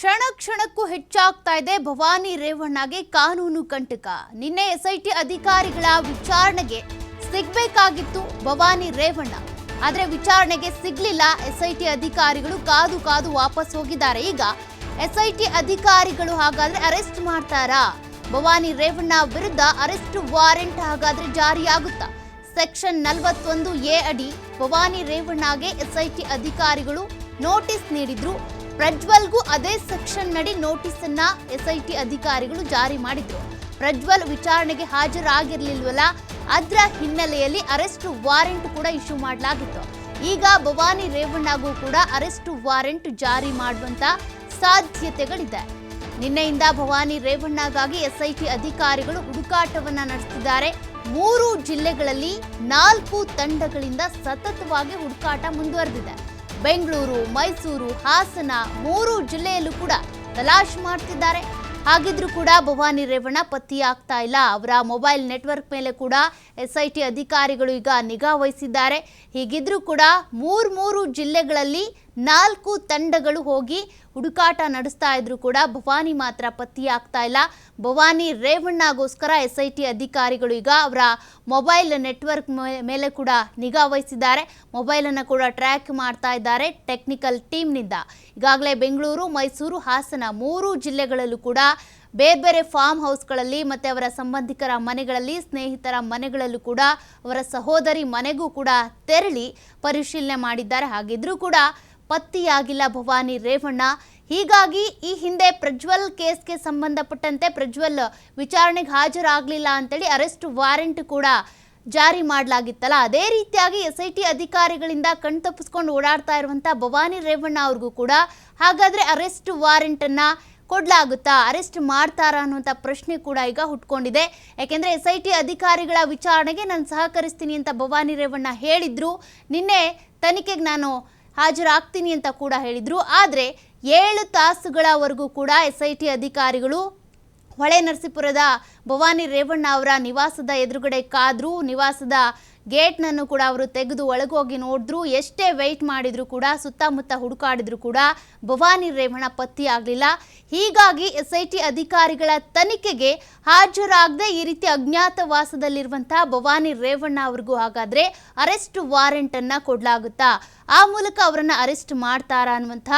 ಕ್ಷಣ ಕ್ಷಣಕ್ಕೂ ಹೆಚ್ಚಾಗ್ತಾ ಇದೆ ಭವಾನಿ ರೇವಣ್ಣಗೆ ಕಾನೂನು ಕಂಟಕ. ನಿನ್ನೆ ಎಸ್ಐಟಿ ಅಧಿಕಾರಿಗಳ ವಿಚಾರಣೆಗೆ ಸಿಗಬೇಕಾಗಿತ್ತು ಭವಾನಿ ರೇವಣ್ಣ, ಆದರೆ ವಿಚಾರಣೆಗೆ ಸಿಗ್ಲಿಲ್ಲ. ಎಸ್ಐಟಿ ಅಧಿಕಾರಿಗಳು ಕಾದು ಕಾದು ವಾಪಸ್ ಹೋಗಿದ್ದಾರೆ. ಈಗ ಎಸ್ಐಟಿ ಅಧಿಕಾರಿಗಳು ಹಾಗಾದ್ರೆ ಅರೆಸ್ಟ್ ಮಾಡ್ತಾರಾ? ಭವಾನಿ ರೇವಣ್ಣ ವಿರುದ್ಧ ಅರೆಸ್ಟ್ ವಾರೆಂಟ್ ಹಾಗಾದ್ರೆ ಜಾರಿಯಾಗುತ್ತಾ? ಸೆಕ್ಷನ್ 41A ಅಡಿ ಭವಾನಿ ರೇವಣ್ಣಗೆ ಎಸ್ಐಟಿ ಅಧಿಕಾರಿಗಳು ನೋಟಿಸ್ ನೀಡಿದ್ರು. ಪ್ರಜ್ವಲ್ಗೂ ಅದೇ ಸೆಕ್ಷನ್ ನಡಿ ನೋಟಿಸ್ ಅನ್ನ ಎಸ್ಐಟಿ ಅಧಿಕಾರಿಗಳು ಜಾರಿ ಮಾಡಿದ್ರು. ಪ್ರಜ್ವಲ್ ವಿಚಾರಣೆಗೆ ಹಾಜರಾಗಿರ್ಲಿಲ್ವಲ್ಲ, ಅದರ ಹಿನ್ನೆಲೆಯಲ್ಲಿ ಅರೆಸ್ಟ್ ವಾರೆಂಟ್ ಕೂಡ ಇಶ್ಯೂ ಮಾಡಲಾಗಿತ್ತು. ಈಗ ಭವಾನಿ ರೇವಣ್ಣಗೂ ಕೂಡ ಅರೆಸ್ಟ್ ವಾರೆಂಟ್ ಜಾರಿ ಮಾಡುವಂತ ಸಾಧ್ಯತೆಗಳಿದೆ. ನಿನ್ನೆಯಿಂದ ಭವಾನಿ ರೇವಣ್ಣಗಾಗಿ ಎಸ್ಐಟಿ ಅಧಿಕಾರಿಗಳು ಹುಡುಕಾಟವನ್ನ ನಡೆಸುತ್ತಿದ್ದಾರೆ. 3 ಜಿಲ್ಲೆಗಳಲ್ಲಿ 4 ತಂಡಗಳಿಂದ ಸತತವಾಗಿ ಹುಡುಕಾಟ ಮುಂದುವರೆದಿದೆ. ಬೆಂಗಳೂರು, ಮೈಸೂರು, ಹಾಸನ 3 ಜಿಲ್ಲೆಯಲ್ಲೂ ಕೂಡ ತಲಾಶ್ ಮಾಡ್ತಿದ್ದಾರೆ. ಹಾಗಿದ್ರೂ ಕೂಡ ಭವಾನಿ ರೇವಣ್ಣ ಪತ್ತೆಯಾಗ್ತಾ ಇಲ್ಲ. ಅವರ ಮೊಬೈಲ್ ನೆಟ್ವರ್ಕ್ ಮೇಲೆ ಕೂಡ ಎಸ್ಐಟಿ ಅಧಿಕಾರಿಗಳು ಈಗ ನಿಗಾ ವಹಿಸಿದ್ದಾರೆ. ಹೀಗಿದ್ರೂ ಕೂಡ 3 ಜಿಲ್ಲೆಗಳಲ್ಲಿ 4 ತಂಡಗಳು ಹೋಗಿ ಹುಡುಕಾಟ ನಡೆಸ್ತಾ ಇದ್ರು ಕೂಡ ಭವಾನಿ ಮಾತ್ರ ಪತ್ತೆಯಾಗ್ತಾ ಇಲ್ಲ. ಭವಾನಿ ರೇವಣ್ಣಗೋಸ್ಕರ ಎಸ್ಐಟಿ ಅಧಿಕಾರಿಗಳು ಈಗ ಅವರ ಮೊಬೈಲ್ ನೆಟ್ವರ್ಕ್ ಮೇಲೆ ಕೂಡ ನಿಗಾ ವಹಿಸಿದ್ದಾರೆ. ಮೊಬೈಲನ್ನು ಕೂಡ ಟ್ರ್ಯಾಕ್ ಮಾಡ್ತಾ ಇದ್ದಾರೆ ಟೆಕ್ನಿಕಲ್ ಟೀಮ್ನಿಂದ. ಈಗಾಗಲೇ ಬೆಂಗಳೂರು, ಮೈಸೂರು, ಹಾಸನ 3 ಜಿಲ್ಲೆಗಳಲ್ಲೂ ಕೂಡ ಬೇರೆ ಬೇರೆ ಫಾರ್ಮ್ ಹೌಸ್ಗಳಲ್ಲಿ ಮತ್ತು ಅವರ ಸಂಬಂಧಿಕರ ಮನೆಗಳಲ್ಲಿ, ಸ್ನೇಹಿತರ ಮನೆಗಳಲ್ಲೂ ಕೂಡ, ಅವರ ಸಹೋದರಿ ಮನೆಗೂ ಕೂಡ ತೆರಳಿ ಪರಿಶೀಲನೆ ಮಾಡಿದ್ದಾರೆ. ಹಾಗಿದ್ರೂ ಕೂಡ ಪತ್ತೆಯಾಗಿಲ್ಲ ಭವಾನಿ ರೇವಣ್ಣ. ಹೀಗಾಗಿ ಈ ಹಿಂದೆ ಪ್ರಜ್ವಲ್ ಕೇಸ್ಗೆ ಸಂಬಂಧಪಟ್ಟಂತೆ ಪ್ರಜ್ವಲ್ ವಿಚಾರಣೆಗೆ ಹಾಜರಾಗಲಿಲ್ಲ ಅಂತೇಳಿ ಅರೆಸ್ಟ್ ವಾರೆಂಟ್ ಕೂಡ ಜಾರಿ ಮಾಡಲಾಗಿತ್ತಲ್ಲ, ಅದೇ ರೀತಿಯಾಗಿ ಎಸ್ಐಟಿ ಅಧಿಕಾರಿಗಳಿಂದ ಕಣ್ತಪ್ಪಿಸ್ಕೊಂಡು ಓಡಾಡ್ತಾ ಇರುವಂಥ ಭವಾನಿ ರೇವಣ್ಣ ಅವ್ರಿಗೂ ಕೂಡ ಹಾಗಾದರೆ ಅರೆಸ್ಟ್ ವಾರೆಂಟನ್ನು ಕೊಡಲಾಗುತ್ತಾ, ಅರೆಸ್ಟ್ ಮಾಡ್ತಾರಾ ಅನ್ನುವಂಥ ಪ್ರಶ್ನೆ ಕೂಡ ಈಗ ಹುಟ್ಕೊಂಡಿದೆ. ಯಾಕೆಂದರೆ ಎಸ್ಐಟಿ ಅಧಿಕಾರಿಗಳ ವಿಚಾರಣೆಗೆ ನಾನು ಸಹಕರಿಸ್ತೀನಿ ಅಂತ ಭವಾನಿ ರೇವಣ್ಣ ಹೇಳಿದ್ರು. ನಿನ್ನೆ ತನಿಖೆಗೆ ನಾನು ಹಾಜರಾಗ್ತೀನಿ ಅಂತ ಕೂಡ ಹೇಳಿದ್ರು. ಆದರೆ 7 ತಾಸುಗಳವರೆಗೂ ಕೂಡ ಎಸ್ಐಟಿ ಅಧಿಕಾರಿಗಳು ಹೊಳೆನರಸೀಪುರದ ಭವಾನಿ ರೇವಣ್ಣ ಅವರ ನಿವಾಸದ ಎದುರುಗಡೆ ಕಾದ್ರು. ನಿವಾಸದ ಗೇಟ್ನನ್ನು ಕೂಡ ಅವರು ತೆಗೆದು ಒಳಗೋಗಿ ನೋಡಿದ್ರು. ಎಷ್ಟೇ ವೆಯ್ಟ್ ಮಾಡಿದ್ರು ಕೂಡ, ಸುತ್ತಮುತ್ತ ಹುಡುಕಾಡಿದ್ರು ಕೂಡ ಭವಾನಿ ರೇವಣ್ಣ ಪತ್ತೆಯಾಗಲಿಲ್ಲ. ಹೀಗಾಗಿ ಎಸ್ಐಟಿ ಅಧಿಕಾರಿಗಳ ತನಿಖೆಗೆ ಹಾಜರಾಗದೆ ಈ ರೀತಿ ಅಜ್ಞಾತವಾಸದಲ್ಲಿರುವಂತಹ ಭವಾನಿ ರೇವಣ್ಣ ಅವ್ರಿಗೂ ಹಾಗಾದ್ರೆ ಅರೆಸ್ಟ್ ವಾರೆಂಟನ್ನು ಕೊಡಲಾಗುತ್ತಾ, ಆ ಮೂಲಕ ಅವರನ್ನು ಅರೆಸ್ಟ್ ಮಾಡ್ತಾರಾ ಅನ್ನುವಂಥ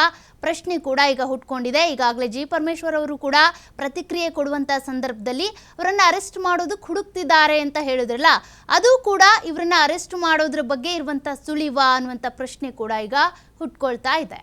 ಪ್ರಶ್ನೆ ಕೂಡ ಈಗ ಹುಟ್ಕೊಂಡಿದೆ. ಈಗಾಗಲೇ ಜಿ ಪರಮೇಶ್ವರ್ ಅವರು ಕೂಡ ಪ್ರತಿಕ್ರಿಯೆ ಕೊಡುವಂಥ ಸಂದರ್ಭದಲ್ಲಿ ಅವರನ್ನು ಅರೆಸ್ಟ್ ಮಾಡೋದಕ್ಕೆ ಹುಡುಕ್ತಿದ್ದಾರೆ ಅಂತ ಹೇಳಿದ್ರಲ್ಲ, ಅದು ಕೂಡ ಇವರನ್ನ ಅರೆಸ್ಟ್ ಮಾಡೋದ್ರ ಬಗ್ಗೆ ಇರುವಂಥ ಸುಳಿವ ಅನ್ನುವಂಥ ಪ್ರಶ್ನೆ ಕೂಡ ಈಗ ಹುಟ್ಕೊಳ್ತಾ ಇದೆ.